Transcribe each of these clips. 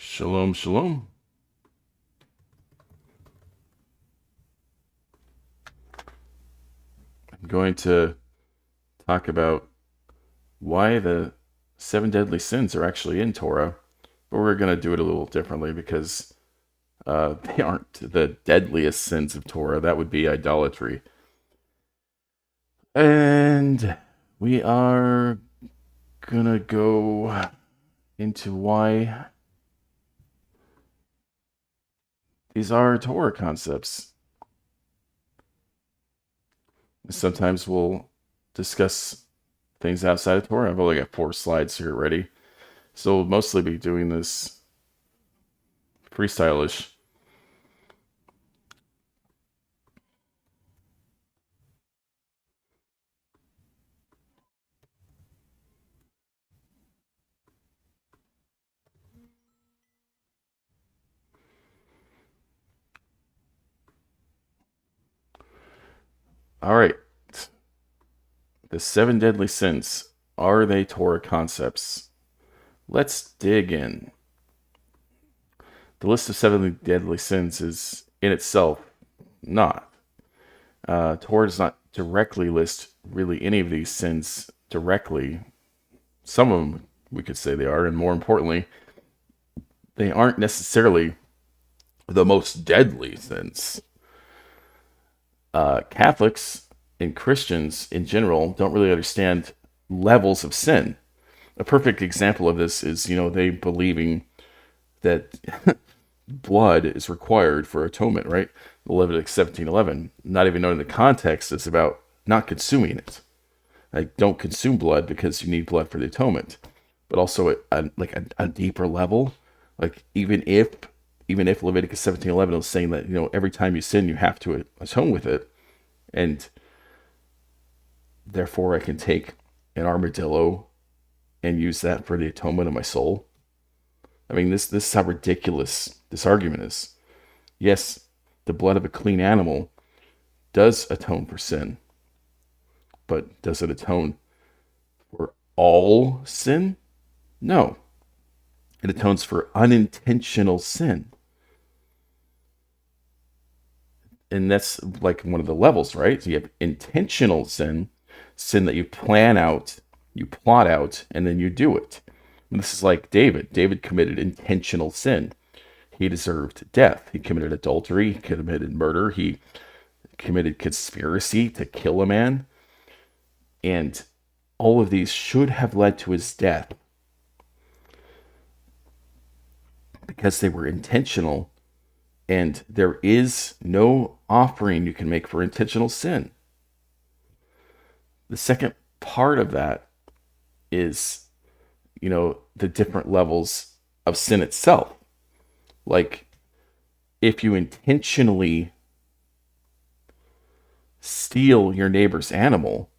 Shalom, shalom. I'm going to talk about why the seven deadly sins are actually in Torah, but we're going to do it a little differently because they aren't the deadliest sins of Torah. That would be idolatry. And we are going to go into why these are Torah concepts. Sometimes we'll discuss things outside of Torah. I've only got 4 slides here ready. So we'll mostly be doing this freestylish. All right. The 7 deadly sins. Are they Torah concepts? Let's dig in. The list of 7 deadly sins is in itself not. Torah does not directly list really any of these sins directly. Some of them we could say they are, and more importantly, they aren't necessarily the most deadly sins. Catholics and Christians in general don't really understand levels of sin. A perfect example of this is, they believing that blood is required for atonement, right? Leviticus 17:11. Not even knowing the context is about not consuming it. Like, don't consume blood because you need blood for the atonement. But also at a deeper level, like even if Leviticus 17:11 is saying that every time you sin you have to atone with it, and therefore I can take an armadillo and use that for the atonement of my soul. I mean, this is how ridiculous this argument is. Yes, the blood of a clean animal does atone for sin, but does it atone for all sin? No. It atones for unintentional sin. And that's like one of the levels, right? So you have intentional sin that you plan out, you plot out, and then you do it. And this is like David. David committed intentional sin. He deserved death. He committed adultery. He committed murder. He committed conspiracy to kill a man. And all of these should have led to his death because they were intentional, and there is no offering you can make for intentional sin. The second part of that is, the different levels of sin itself. Like, if you intentionally steal your neighbor's animal,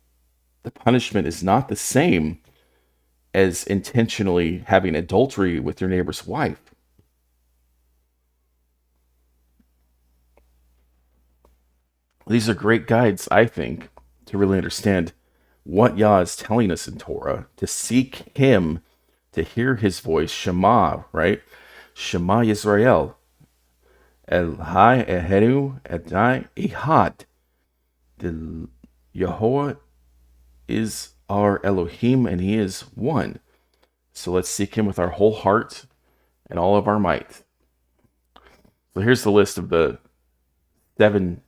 the punishment is not the same as intentionally having adultery with your neighbor's wife. These are great guides, I think, to really understand what Yah is telling us in Torah, to seek Him, to hear His voice, Shema, right? Shema Yisrael, Elhai Ehenu Adai Ehad. The Yahweh is our Elohim, and He is one. So let's seek Him with our whole heart and all of our might. So here's the list of the 7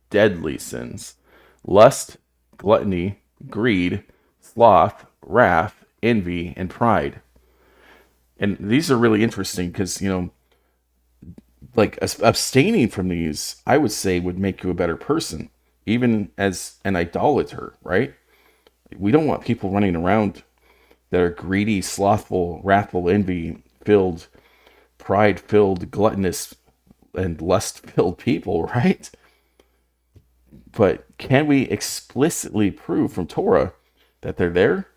deadly sins: lust, gluttony, greed, sloth, wrath, envy, and pride. And these are really interesting because, like abstaining from these, I would say, would make you a better person, even as an idolater, right? We don't want people running around that are greedy, slothful, wrathful, envy-filled, pride-filled, gluttonous, and lust-filled people, right? But can we explicitly prove from Torah that they're there?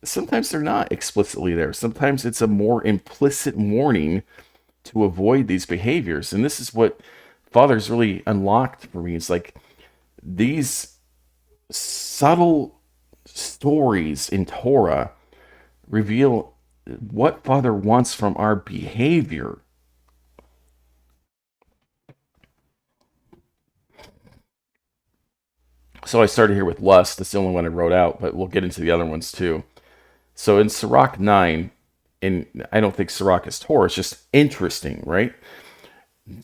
Sometimes they're not explicitly there. Sometimes it's a more implicit warning to avoid these behaviors. And this is what Father's really unlocked for me. It's like these subtle stories in Torah reveal what Father wants from our behavior, So I started here with lust. That's the only one I wrote out, but we'll get into the other ones too. So in Sirach 9, and I don't think Sirach is Torah, it's just interesting, right?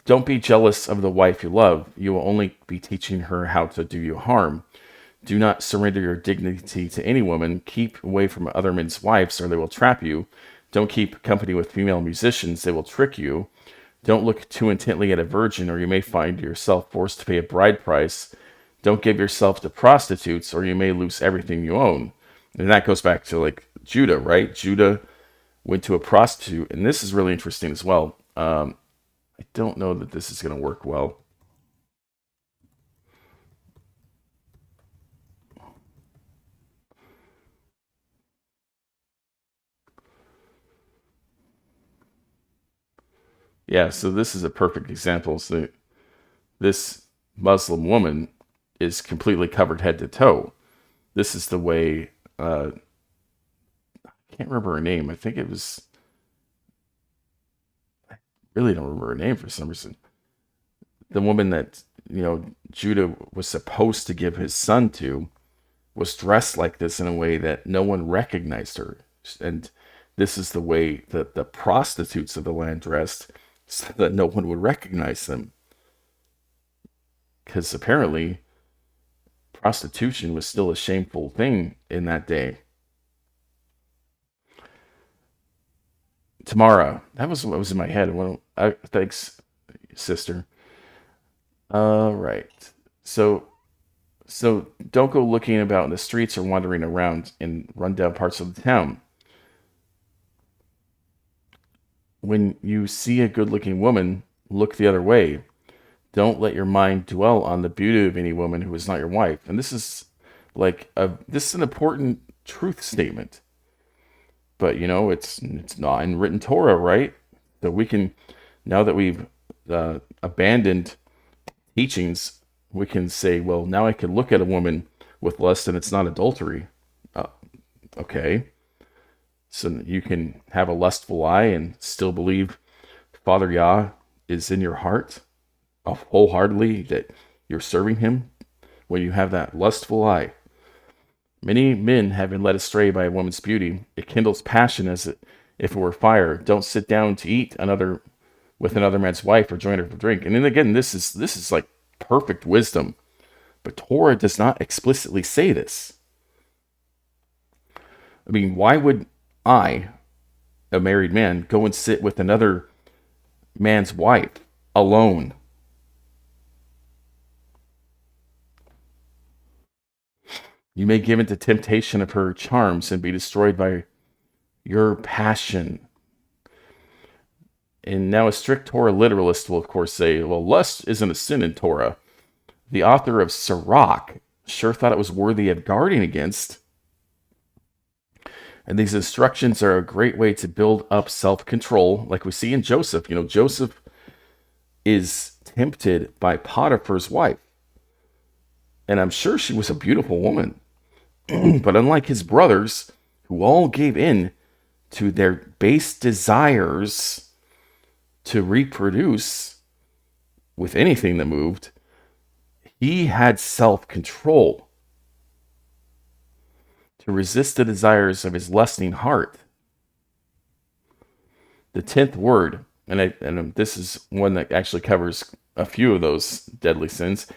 Don't be jealous of the wife you love. You will only be teaching her how to do you harm. Do not surrender your dignity to any woman. Keep away from other men's wives, or they will trap you. Don't keep company with female musicians, they will trick you. Don't look too intently at a virgin, or you may find yourself forced to pay a bride price. Don't give yourself to prostitutes, or you may lose everything you own. And that goes back to like Judah, right? Judah went to a prostitute, and this is really interesting as well. I don't know that this is going to work well. Yeah, so this is a perfect example. So this Muslim woman is completely covered head to toe. This is the way, I can't remember her name. I think it was, really don't remember her name for some reason. The woman that, Judah was supposed to give his son to was dressed like this in a way that no one recognized her. And this is the way that the prostitutes of the land dressed so that no one would recognize them. Because apparently, prostitution was still a shameful thing in that day. Tamara, that was what was in my head. Well, thanks, sister. All right. So, so don't go looking about in the streets or wandering around in rundown parts of the town. When you see a good-looking woman, look the other way. Don't let your mind dwell on the beauty of any woman who is not your wife. And this is this is an important truth statement. But it's not in written Torah, right? So we can, now that we've abandoned teachings, we can say, well, now I can look at a woman with lust and it's not adultery. Uh, okay. So you can have a lustful eye and still believe Father Yah is in your heart wholeheartedly, that you're serving him when you have that lustful eye. Many men have been led astray by a woman's beauty. It kindles passion if it were fire. Don't sit down to eat with another man's wife or join her for drink. And then again, this is like perfect wisdom. But Torah does not explicitly say this. I mean, why would I, a married man, go and sit with another man's wife alone? You may give in to temptation of her charms and be destroyed by your passion. And now a strict Torah literalist will, of course, say, well, lust isn't a sin in Torah. The author of Sirach sure thought it was worthy of guarding against. And these instructions are a great way to build up self-control, like we see in Joseph. Joseph is tempted by Potiphar's wife. And I'm sure she was a beautiful woman. But unlike his brothers, who all gave in to their base desires to reproduce with anything that moved, he had self-control to resist the desires of his lusting heart. The 10th word, and this is one that actually covers a few of those deadly sins.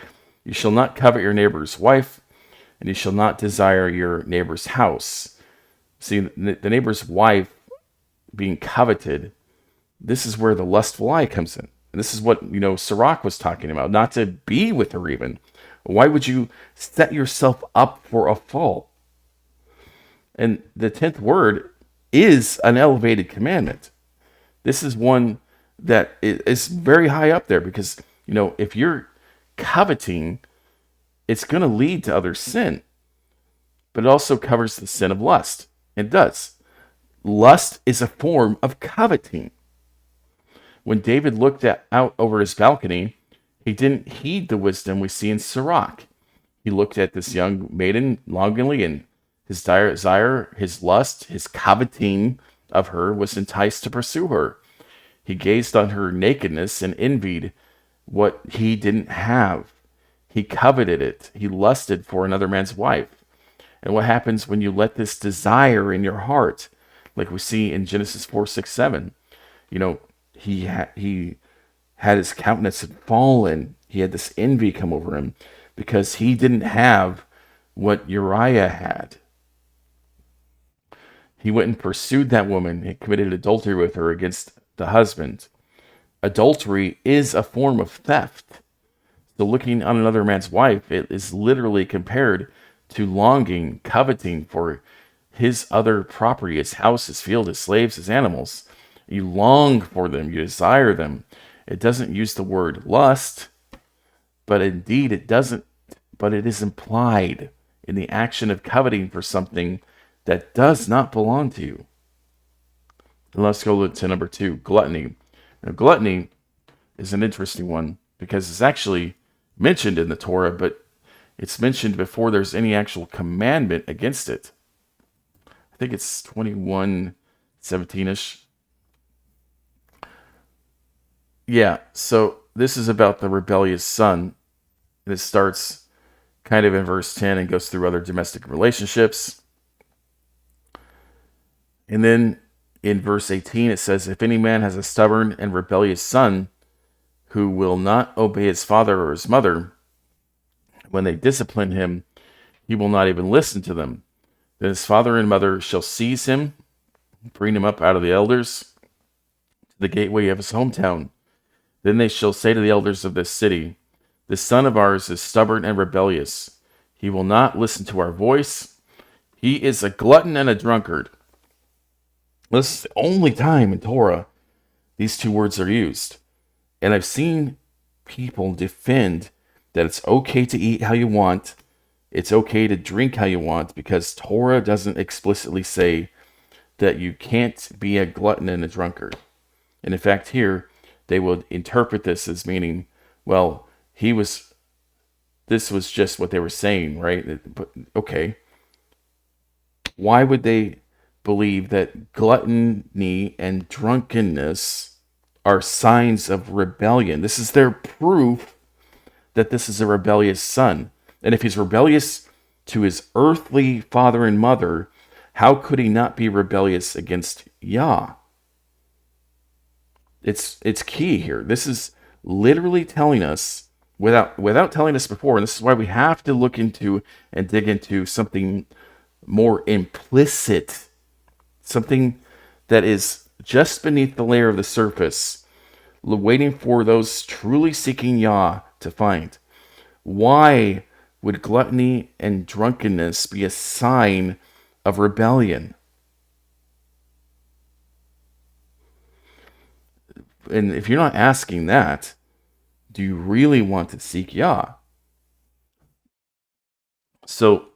You shall not covet your neighbor's wife, and you shall not desire your neighbor's house. See, the neighbor's wife being coveted, this is where the lustful eye comes in. And this is what, Sirach was talking about, not to be with her even. Why would you set yourself up for a fall? And the 10th word is an elevated commandment. This is one that is very high up there because, if you're coveting, it's going to lead to other sin. But it also covers the sin of lust. It does. Lust is a form of coveting. When David looked out over his balcony, he didn't heed the wisdom we see in Sirach. He looked at this young maiden longingly, and his desire, his lust, his coveting of her was enticed to pursue her. He gazed on her nakedness and envied what he didn't have. He coveted it. He lusted for another man's wife. And what happens when you let this desire in your heart, like we see in Genesis 4, 6, 7? You know, he had his countenance had fallen. He had this envy come over him because he didn't have what Uriah had. He went and pursued that woman and committed adultery with her against the husband. Adultery is a form of theft. So looking on another man's wife, it is literally compared to longing, coveting for his other property, his house, his field, his slaves, his animals. You long for them, you desire them. It doesn't use the word lust, but indeed it doesn't, but it is implied in the action of coveting for something that does not belong to you. And let's go to number 2, gluttony. Now, gluttony is an interesting one because it's actually mentioned in the Torah, but it's mentioned before there's any actual commandment against it. I think it's 21:17-ish. Yeah, so this is about the rebellious son. And it starts kind of in verse 10 and goes through other domestic relationships. And then in verse 18 it says, if any man has a stubborn and rebellious son who will not obey his father or his mother, when they discipline him, he will not even listen to them. Then his father and mother shall seize him, bring him up out of the elders to the gateway of his hometown. Then they shall say to the elders of this city, this son of ours is stubborn and rebellious. He will not listen to our voice. He is a glutton and a drunkard. This is the only time in Torah these two words are used. And I've seen people defend that it's okay to eat how you want. It's okay to drink how you want because Torah doesn't explicitly say that you can't be a glutton and a drunkard. And in fact, here they would interpret this as meaning, well, this was just what they were saying, right? But okay. Why would they believe that gluttony and drunkenness are signs of rebellion? This is their proof that this is a rebellious son. And if he's rebellious to his earthly father and mother, how could he not be rebellious against Yah? It's key here. This is literally telling us, without telling us before, and this is why we have to look into and dig into something more implicit, something that is just beneath the layer of the surface, waiting for those truly seeking Yah to find. Why would gluttony and drunkenness be a sign of rebellion? And if you're not asking that, do you really want to seek Yah? So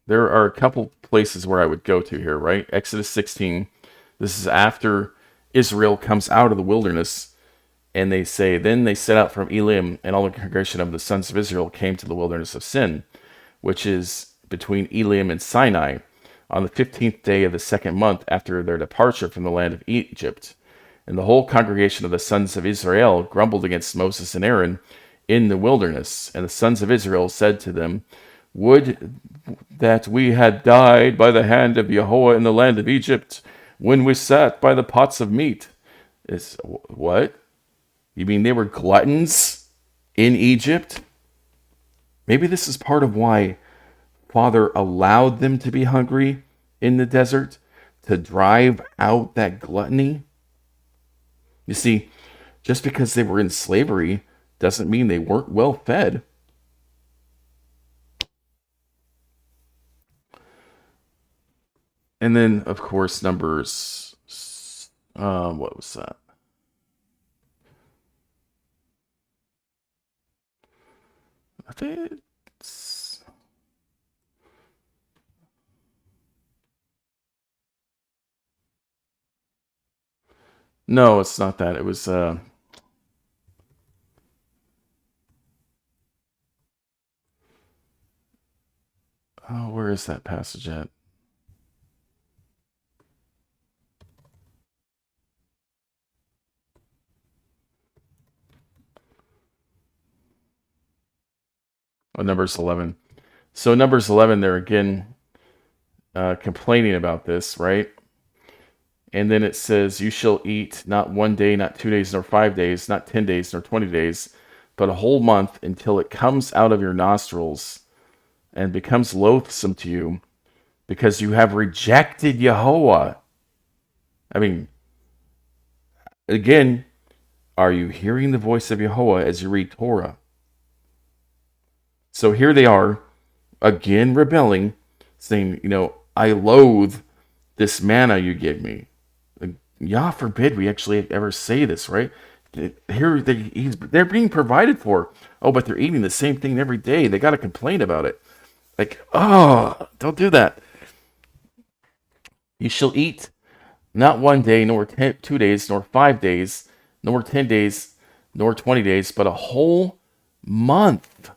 there are a couple places where I would go to here, right? Exodus 16. This is after Israel comes out of the wilderness. And they say, then they set out from Elim, and all the congregation of the sons of Israel came to the wilderness of Sin, which is between Elim and Sinai, on the 15th day of the second month after their departure from the land of Egypt. And the whole congregation of the sons of Israel grumbled against Moses and Aaron in the wilderness. And the sons of Israel said to them, would that we had died by the hand of Yahweh in the land of Egypt, when we sat by the pots of meat. What? You mean they were gluttons in Egypt? Maybe this is part of why Father allowed them to be hungry in the desert, to drive out that gluttony. You see, just because they were in slavery doesn't mean they weren't well fed. And then, of course, Numbers, what was that? I think no, it's not that. It was, oh, where is that passage at? Numbers 11. So Numbers 11, they're again complaining about this, right? And then it says, "You shall eat not 1 day, not 2 days, nor 5 days, not 10 days, nor 20 days, but a whole month until it comes out of your nostrils and becomes loathsome to you, because you have rejected Yahweh." I mean, again, are you hearing the voice of Yahweh as you read Torah? So here they are, again rebelling, saying, "I loathe this manna you give me." Yah forbid we actually ever say this, right? Here they're being provided for. Oh, but they're eating the same thing every day. They got to complain about it. Like, oh, don't do that. "You shall eat not 1 day, nor 2 days, nor 5 days, nor 10 days, nor 20 days, but a whole month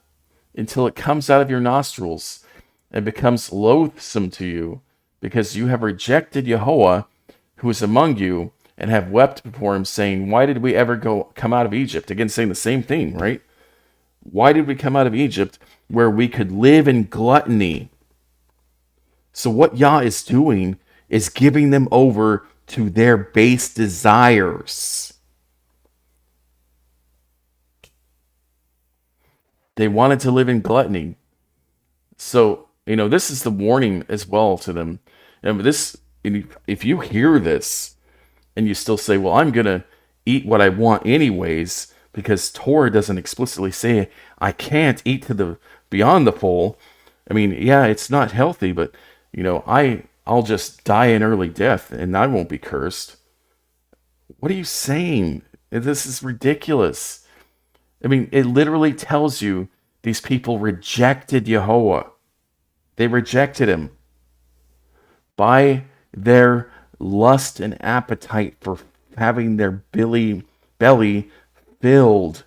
until it comes out of your nostrils and becomes loathsome to you, because you have rejected Yahweh, who is among you, and have wept before him, saying, why did we ever come out of Egypt?" Again, saying the same thing, right? Why did we come out of Egypt where we could live in gluttony? So what Yah is doing is giving them over to their base desires. They wanted to live in gluttony. So, this is the warning as well to them. And if you hear this and you still say, "Well, I'm going to eat what I want anyways," because Torah doesn't explicitly say I can't eat to the beyond the full. I mean, yeah, it's not healthy, but I'll just die an early death and I won't be cursed. What are you saying? This is ridiculous. I mean, it literally tells you these people rejected Yahweh. They rejected him by their lust and appetite for having their belly filled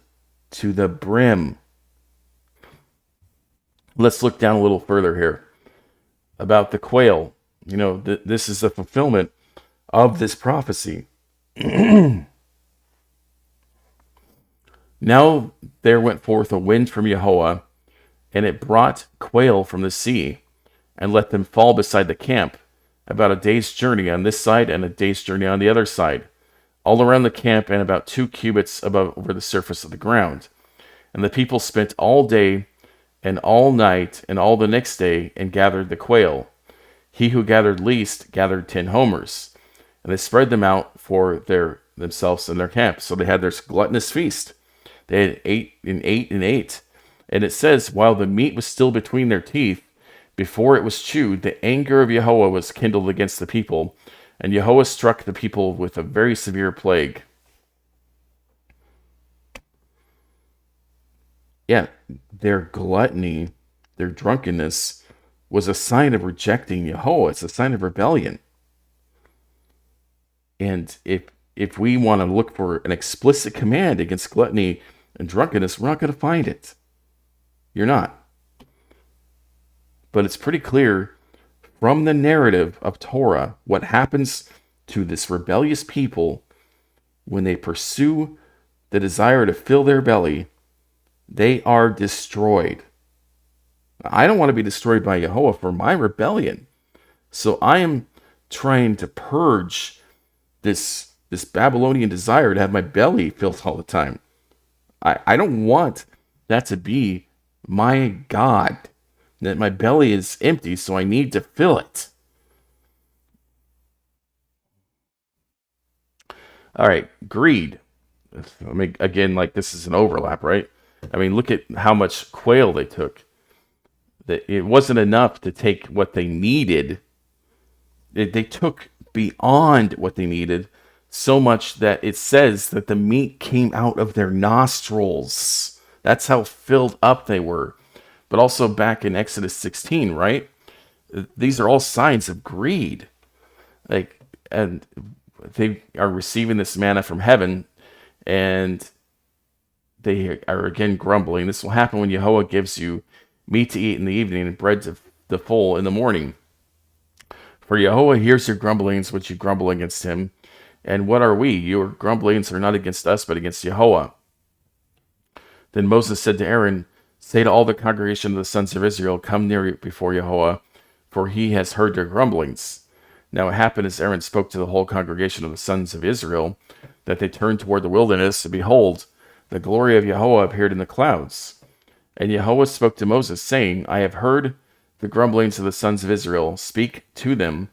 to the brim. Let's look down a little further here about the quail. This is the fulfillment of this prophecy. "Now there went forth a wind from Yahweh, and it brought quail from the sea, and let them fall beside the camp, about a day's journey on this side and a day's journey on the other side, all around the camp, and about 2 cubits over the surface of the ground. And the people spent all day and all night and all the next day, and gathered the quail. He who gathered least gathered 10 homers, and they spread them out for themselves in their camp." So they had their gluttonous feast. They had ate and ate and ate. And it says, while the meat was still between their teeth, before it was chewed, the anger of Yahweh was kindled against the people, and Yahweh struck the people with a very severe plague. Yeah, their gluttony, their drunkenness, was a sign of rejecting Yahweh. It's a sign of rebellion. And if we want to look for an explicit command against gluttony and drunkenness, we're not going to find it. You're not. But it's pretty clear from the narrative of Torah what happens to this rebellious people when they pursue the desire to fill their belly. They are destroyed. I don't want to be destroyed by Yahweh for my rebellion. So I am trying to purge this Babylonian desire to have my belly filled all the time. I don't want that to be my God, that my belly is empty, so I need to fill it. All right, greed. I mean, again, like this is an overlap, right? I mean, look at how much quail they took. That it wasn't enough to take what they needed. They took beyond what they needed, so much that it says that the meat came out of their nostrils. That's how filled up they were. But also back in Exodus 16, right? These are all signs of greed. And they are receiving this manna from heaven, and they are again grumbling. This will happen when Yahweh gives you meat to eat in the evening and bread to the full in the morning. For Yahweh hears your grumblings, which you grumble against him. And what are we? Your grumblings are not against us, but against Yahweh. Then Moses said to Aaron, Say to all the congregation of the sons of Israel, come near before Yahweh, for he has heard your grumblings. Now it happened as Aaron spoke to the whole congregation of the sons of Israel, that they turned toward the wilderness, and behold, the glory of Yahweh appeared in the clouds. And Yahweh spoke to Moses, saying, I have heard the grumblings of the sons of Israel. Speak to them.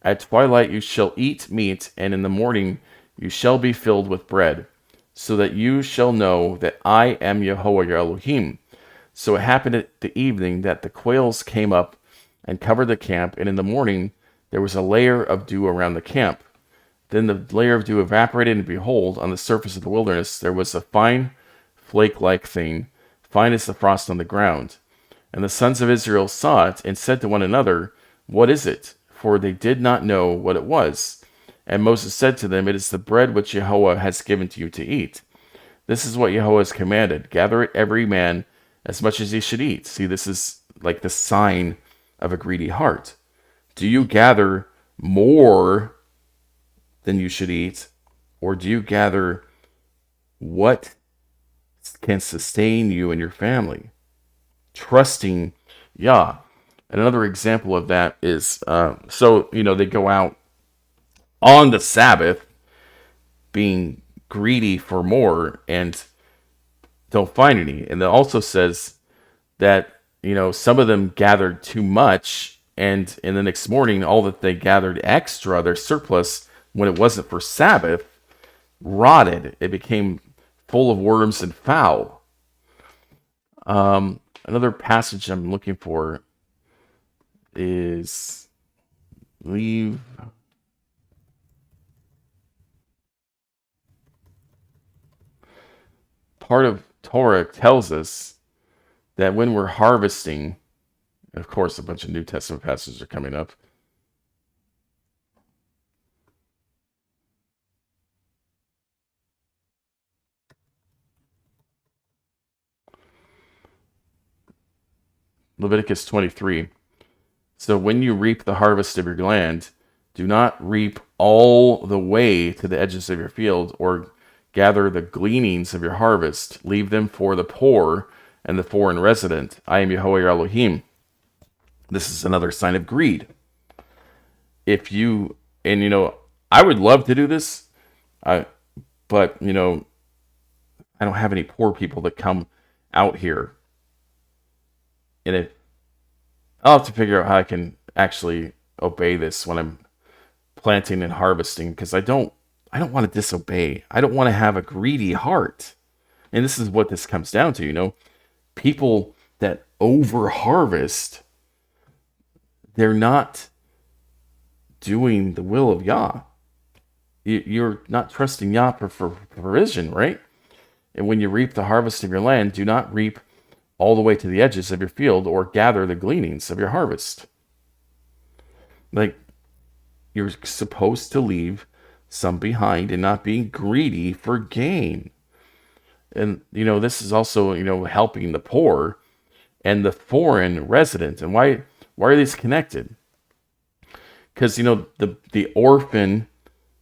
At twilight you shall eat meat, and in the morning you shall be filled with bread, so that you shall know that I am Yahweh your Elohim. So it happened at the evening that the quails came up and covered the camp, and in the morning there was a layer of dew around the camp. Then the layer of dew evaporated, and behold, on the surface of the wilderness there was a fine flake-like thing, fine as the frost on the ground. And the sons of Israel saw it, and said to one another, what is it? For they did not know what it was. And Moses said to them, it is the bread which Yahweh has given to you to eat. This is what Yahweh has commanded. Gather it every man as much as he should eat. See, this is like the sign of a greedy heart. Do you gather more than you should eat? Or do you gather what can sustain you and your family? Trusting Yah. And another example of that is, they go out on the Sabbath being greedy for more and don't find any. And it also says that, some of them gathered too much, and in the next morning, all that they gathered extra, their surplus, when it wasn't for Sabbath, rotted. It became full of worms and foul. Another passage I'm looking for is leave. Part of Torah tells us that when we're harvesting, and of course a bunch of New Testament passages are coming up, Leviticus 23. So when you reap the harvest of your land, do not reap all the way to the edges of your field, or gather the gleanings of your harvest. Leave them for the poor and the foreign resident. I am Yahweh your Elohim. This is another sign of greed. I would love to do this, but I don't have any poor people that come out here. And I'll have to figure out how I can actually obey this when I'm planting and harvesting, because I don't want to disobey. I don't want to have a greedy heart. And this is what this comes down to, people that over harvest, they're not doing the will of Yah. You're not trusting Yah for provision, right? And when you reap the harvest of your land, do not reap all the way to the edges of your field, or gather the gleanings of your harvest. Like, you're supposed to leave some behind and not being greedy for gain. And, this is also, helping the poor and the foreign resident. And why are these connected? Because, the orphan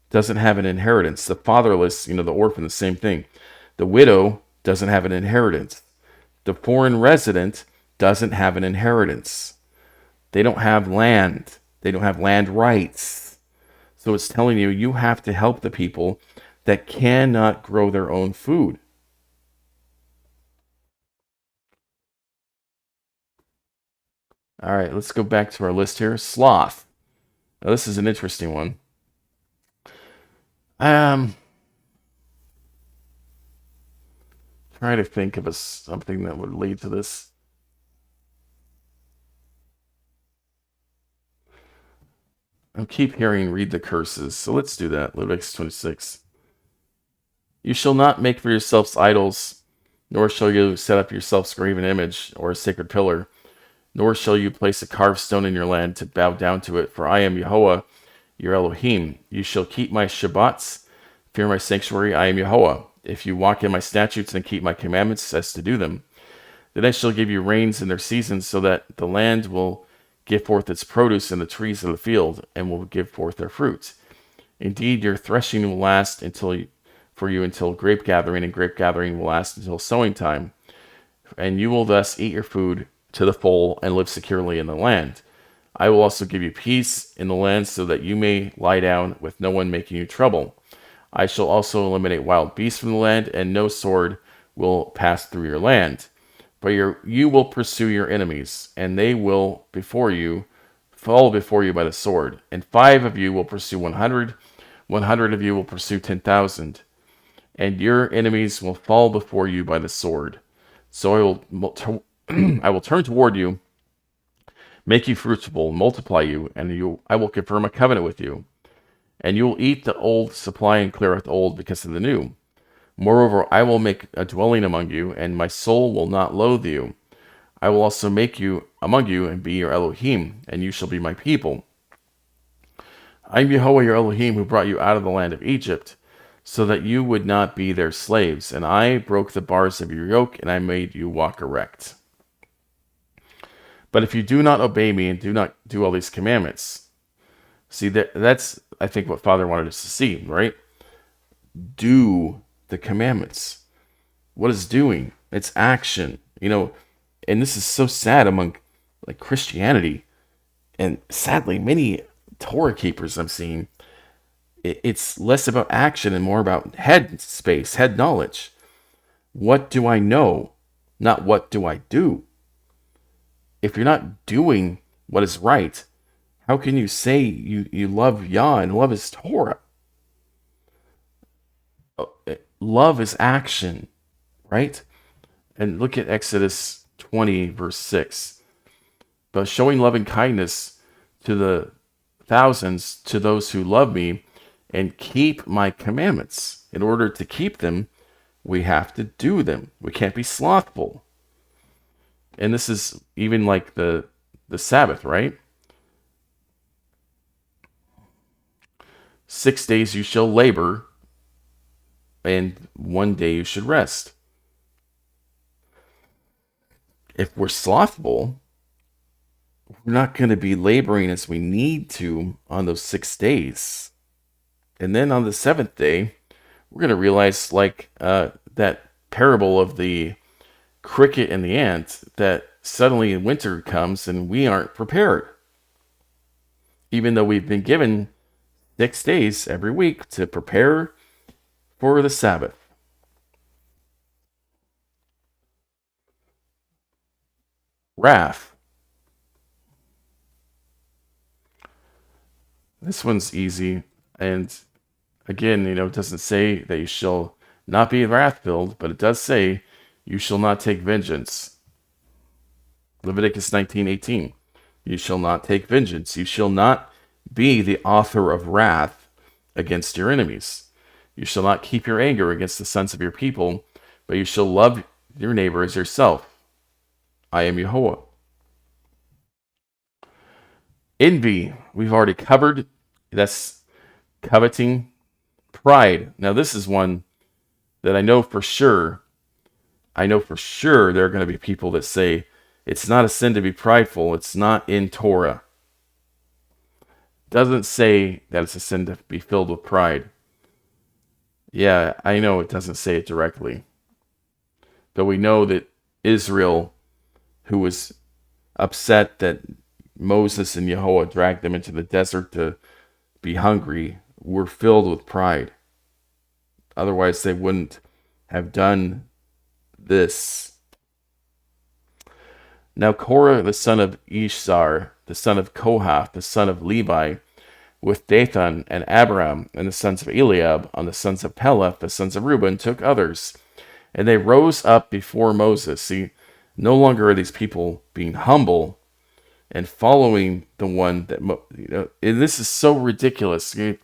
doesn't have an inheritance. The fatherless, the orphan, the same thing. The widow doesn't have an inheritance. The foreign resident doesn't have an inheritance. They don't have land. They don't have land rights. So it's telling you have to help the people that cannot grow their own food. All right, let's go back to our list here. Sloth. Now, this is an interesting one. Try to think of something that would lead to this. I keep hearing read the curses, so let's do that. Leviticus 26. You shall not make for yourselves idols, nor shall you set up yourselves a graven image or a sacred pillar, nor shall you place a carved stone in your land to bow down to it, for I am Yahweh, your Elohim. You shall keep my Shabbats, fear my sanctuary, I am Yahweh. If you walk in my statutes and keep my commandments as to do them, then I shall give you rains in their seasons, so that the land will give forth its produce, and the trees of the field, and will give forth their fruits. Indeed, your threshing will last until grape gathering, and grape gathering will last until sowing time. and you will thus eat your food to the full and live securely in the land. I will also give you peace in the land so that you may lie down with no one making you trouble. I shall also eliminate wild beasts from the land, and no sword will pass through your land. But you will pursue your enemies, and they will fall before you by the sword. And 5 of you will pursue 100, 100 of you will pursue 10,000, and your enemies will fall before you by the sword. So I will turn toward you, make you fruitful, multiply you, and I will confirm a covenant with you. And you will eat the old supply and clear out the old because of the new. Moreover, I will make a dwelling among you, and my soul will not loathe you. I will also make you among you and be your Elohim, and you shall be my people. I am Yehovah your Elohim, who brought you out of the land of Egypt, so that you would not be their slaves. And I broke the bars of your yoke, and I made you walk erect. But if you do not obey me and do not do all these commandments, see, that's, I think, what Father wanted us to see, right? Do the commandments. What is doing? It's action. And this is so sad among like Christianity, and sadly many Torah keepers I'm seeing. It's less about action and more about head space, head knowledge. What do I know? Not what do I do? If you're not doing what is right, how can you say you love Yah and love His Torah? Love is action, right? And look at Exodus 20, verse 6. But showing love and kindness to the thousands, to those who love me and keep my commandments. In order to keep them, we have to do them. We can't be slothful. And this is even like the Sabbath, right? 6 days you shall labor, and 1 day you should rest. If we're slothful, we're not going to be laboring as we need to on those 6 days. And then on the 7th day, we're going to realize, like that parable of the cricket and the ant, that suddenly winter comes and we aren't prepared. Even though we've been given 6 days every week to prepare for the Sabbath. Wrath. This one's easy. And again, it doesn't say that you shall not be wrath-filled, but it does say you shall not take vengeance. Leviticus 19:18. You shall not take vengeance. You shall not be the author of wrath against your enemies. You shall not keep your anger against the sons of your people, but you shall love your neighbor as yourself. I am Yehovah. Envy, we've already covered. That's coveting. Pride. Now this is one that I know for sure there are going to be people that say it's not a sin to be prideful. It's not in Torah. Doesn't say that it's a sin to be filled with pride. Yeah, I know it doesn't say it directly. But we know that Israel, who was upset that Moses and Yehovah dragged them into the desert to be hungry, were filled with pride. Otherwise, they wouldn't have done this. Now Korah, the son of Ishar, the son of Kohath, the son of Levi, with Dathan and Abiram, and the sons of Eliab, on the sons of Peleth, the sons of Reuben, took others. And they rose up before Moses. See, no longer are these people being humble and following the one that, and this is so ridiculous. If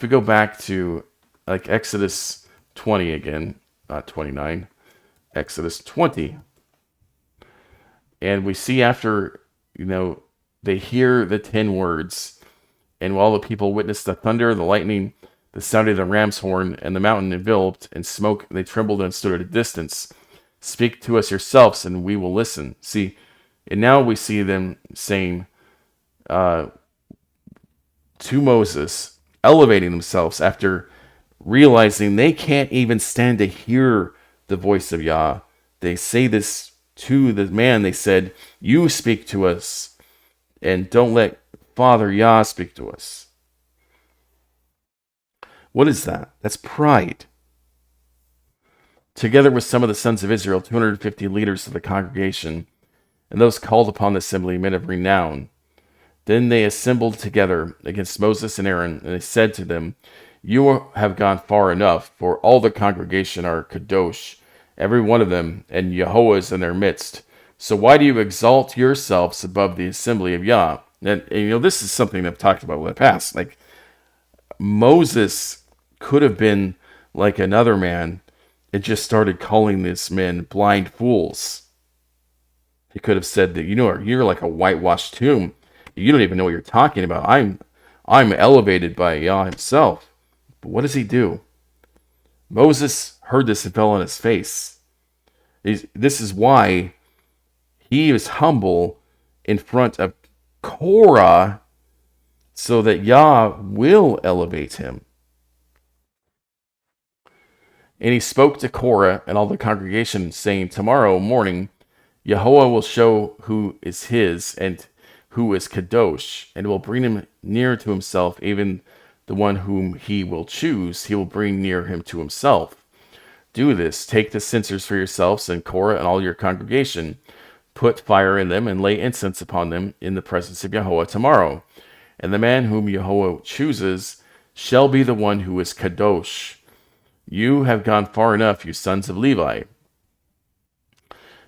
we go back to like Exodus 20 again, not 29, Exodus 20. And we see after, they hear the 10 words, and while the people witnessed the thunder, the lightning, the sound of the ram's horn, and the mountain enveloped in smoke, they trembled and stood at a distance. Speak to us yourselves, and we will listen. See, and now we see them saying to Moses, elevating themselves after realizing they can't even stand to hear the voice of Yah. they say this to the man. They said, "You speak to us, and don't let Father Yah speak to us." What is that? That's pride. Together with some of the sons of Israel, 250 leaders of the congregation, and those called upon the assembly, men of renown. Then they assembled together against Moses and Aaron, and they said to them, "You have gone far enough, for all the congregation are kadosh, every one of them, and Yahweh is in their midst. So why do you exalt yourselves above the assembly of Yah?" And this is something I've talked about in the past. Like, Moses could have been like another man and just started calling these men blind fools. He could have said that, you're like a whitewashed tomb. You don't even know what you're talking about. I'm elevated by Yah himself. But what does he do? Moses heard this and fell on his face. This is why he is humble in front of Korah, so that Yah will elevate him. And he spoke to Korah and all the congregation, saying, "Tomorrow morning Yahweh will show who is his and who is kadosh, and will bring him near to himself, even the one whom he will choose, he will bring near him to himself. Do this, take the censers for yourselves, and Korah and all your congregation, put fire in them, and lay incense upon them in the presence of Yahweh tomorrow. And the man whom Yahweh chooses shall be the one who is kadosh. You have gone far enough, you sons of Levi."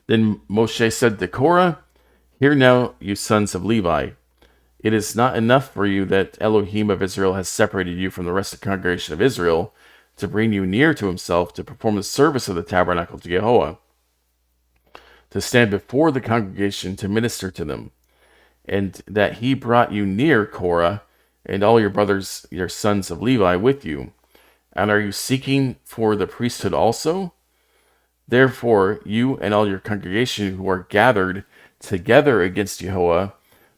Then Moshe said to Korah, "Hear now, you sons of Levi. It is not enough for you that Elohim of Israel has separated you from the rest of the congregation of Israel to bring you near to himself, to perform the service of the tabernacle to Yahweh, to stand before the congregation to minister to them, and that he brought you near, Korah, and all your brothers, your sons of Levi, with you. And are you seeking for the priesthood also? Therefore, you and all your congregation who are gathered together against Yahweh,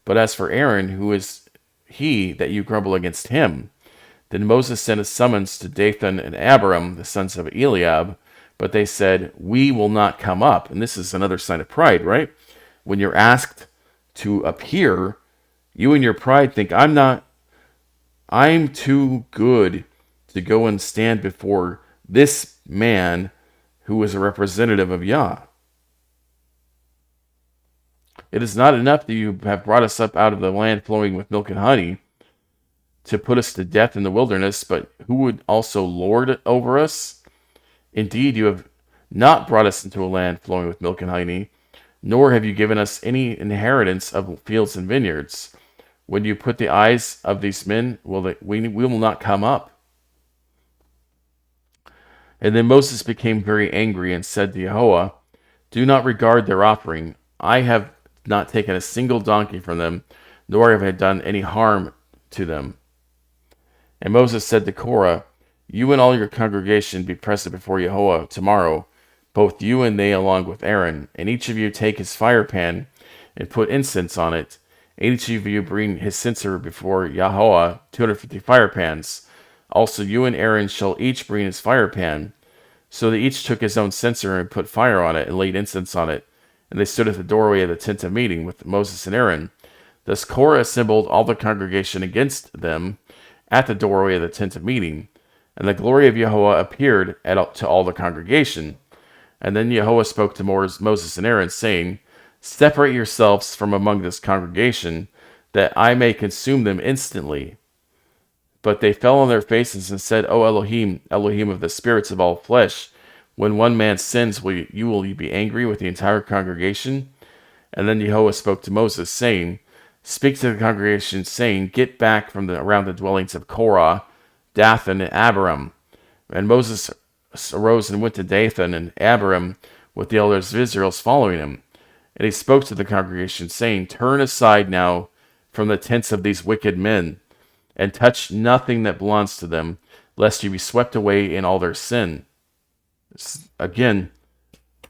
but as for Aaron, who is he that you grumble against him?" Then Moses sent a summons to Dathan and Abiram, the sons of Eliab, but they said, "We will not come up." And this is another sign of pride, right? When you're asked to appear, you in your pride think, I'm too good to go and stand before this man who is a representative of Yah. It is not enough that you have brought us up out of the land flowing with milk and honey to put us to death in the wilderness, but who would also lord over us? Indeed, you have not brought us into a land flowing with milk and honey, nor have you given us any inheritance of fields and vineyards. When you put the eyes of these men, we will not come up. And then Moses became very angry and said to Yahweh, "Do not regard their offering. I have not taken a single donkey from them, nor have I done any harm to them." And Moses said to Korah, "You and all your congregation be present before Yahweh tomorrow, both you and they along with Aaron, and each of you take his fire pan and put incense on it. And each of you bring his censer before Yahweh, 250 fire pans. Also you and Aaron shall each bring his fire pan." So they each took his own censer and put fire on it and laid incense on it. And they stood at the doorway of the tent of meeting with Moses and Aaron. Thus Korah assembled all the congregation against them at the doorway of the tent of meeting. And the glory of Yahweh appeared to all the congregation. And then Yahweh spoke to Moses and Aaron, saying, "Separate yourselves from among this congregation, that I may consume them instantly." But they fell on their faces and said, "O Elohim, Elohim of the spirits of all flesh, when one man sins, will you be angry with the entire congregation?" And then Yahweh spoke to Moses, saying, "Speak to the congregation, saying, Get back from around the dwellings of Korah, Dathan, and Abiram." And Moses arose and went to Dathan, and Abiram with the elders of Israel following him. And he spoke to the congregation, saying, "Turn aside now from the tents of these wicked men, and touch nothing that belongs to them, lest you be swept away in all their sin." Again,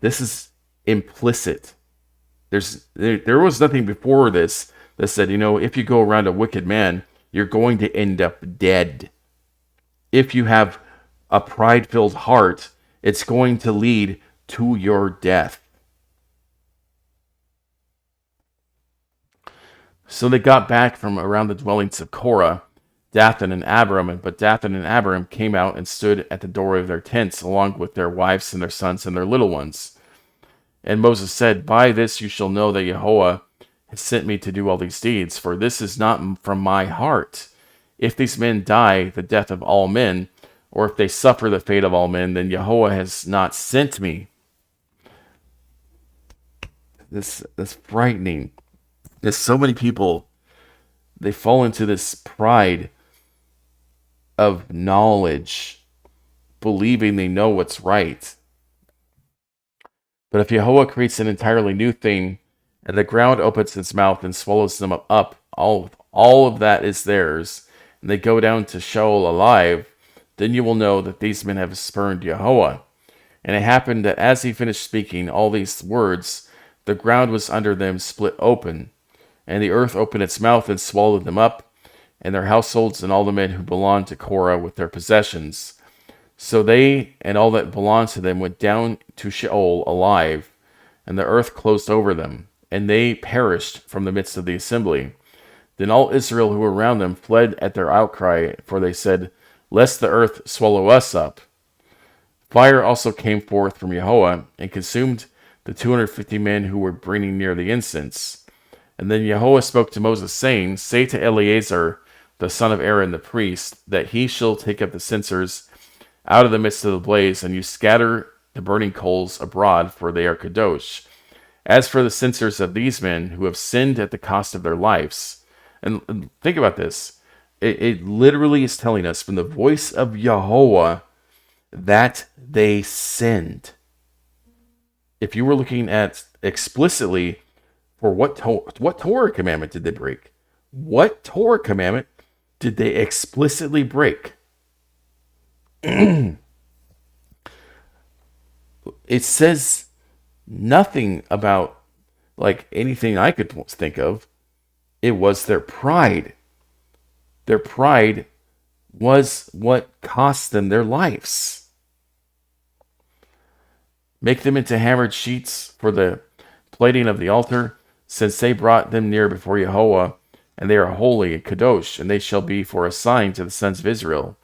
this is implicit. There was nothing before this that said, if you go around a wicked man, you're going to end up dead. If you have a pride-filled heart, it's going to lead to your death. So they got back from around the dwellings of Korah, Dathan and Abiram, but Dathan and Abiram came out and stood at the door of their tents, along with their wives and their sons and their little ones. And Moses said, "By this you shall know that Yahweh has sent me to do all these deeds, for this is not from my heart. If these men die the death of all men, or if they suffer the fate of all men, then Yahweh has not sent me." That's frightening. There's so many people, they fall into this pride of knowledge, believing they know what's right. But if Yahweh creates an entirely new thing, and the ground opens its mouth and swallows them up, all of that is theirs, and they go down to Sheol alive, then you will know that these men have spurned Yahweh. And it happened that as he finished speaking all these words, the ground was under them split open, and the earth opened its mouth and swallowed them up, and their households and all the men who belonged to Korah with their possessions. So they and all that belonged to them went down to Sheol alive, and the earth closed over them, and they perished from the midst of the assembly. Then all Israel who were around them fled at their outcry, for they said, "Lest the earth swallow us up." Fire also came forth from Yahweh, and consumed the 250 men who were bringing near the incense. And then Yahweh spoke to Moses, saying, "Say to Eleazar, the son of Aaron the priest, that he shall take up the censers out of the midst of the blaze, and you scatter the burning coals abroad, for they are kadosh. As for the censers of these men who have sinned at the cost of their lives," and think about this, it literally is telling us from the voice of Yahweh that they sinned. If you were looking at explicitly for what Torah commandment did they break? What Torah commandment did they explicitly break? It says nothing about like anything I could think of. It was their pride. Their pride was what cost them their lives. Make them into hammered sheets for the plating of the altar, since they brought them near before Yahweh, and they are holy and kadosh, and they shall be for a sign to the sons of Israel.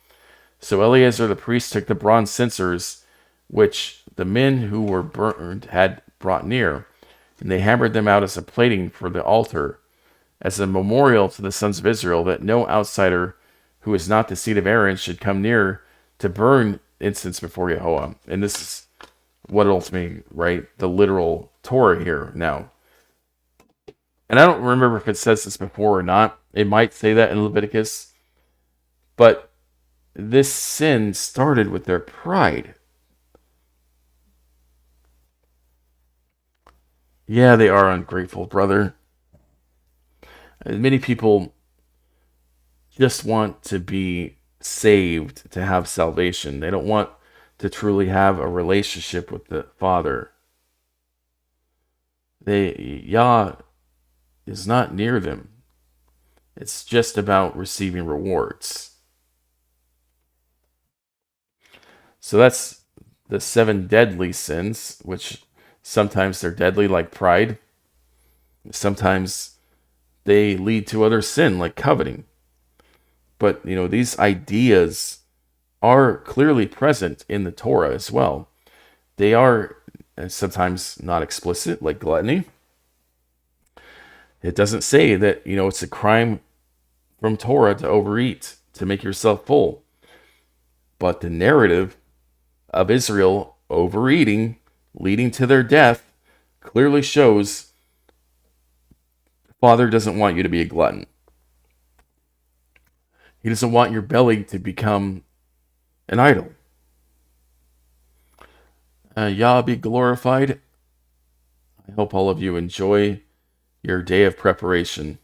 So Eleazar the priest took the bronze censers, which the men who were burned had brought near, and they hammered them out as a plating for the altar, as a memorial to the sons of Israel, that no outsider who is not the seed of Aaron should come near to burn incense before Yahweh. And this is what ultimately, right, the literal Torah here now. And I don't remember if it says this before or not. It might say that in Leviticus. But this sin started with their pride. Yeah, they are ungrateful, brother. Many people just want to be saved, to have salvation. They don't want to truly have a relationship with the Father. Yah is not near them. It's just about receiving rewards. So that's the 7 deadly sins, which sometimes they're deadly like pride. Sometimes they lead to other sin like coveting. But, these ideas are clearly present in the Torah as well. They are sometimes not explicit, like gluttony. It doesn't say that, it's a crime from Torah to overeat, to make yourself full. But the narrative of Israel overeating, leading to their death, clearly shows the Father doesn't want you to be a glutton. He doesn't want your belly to become an idol. Yah be glorified. I hope all of you enjoy your day of preparation.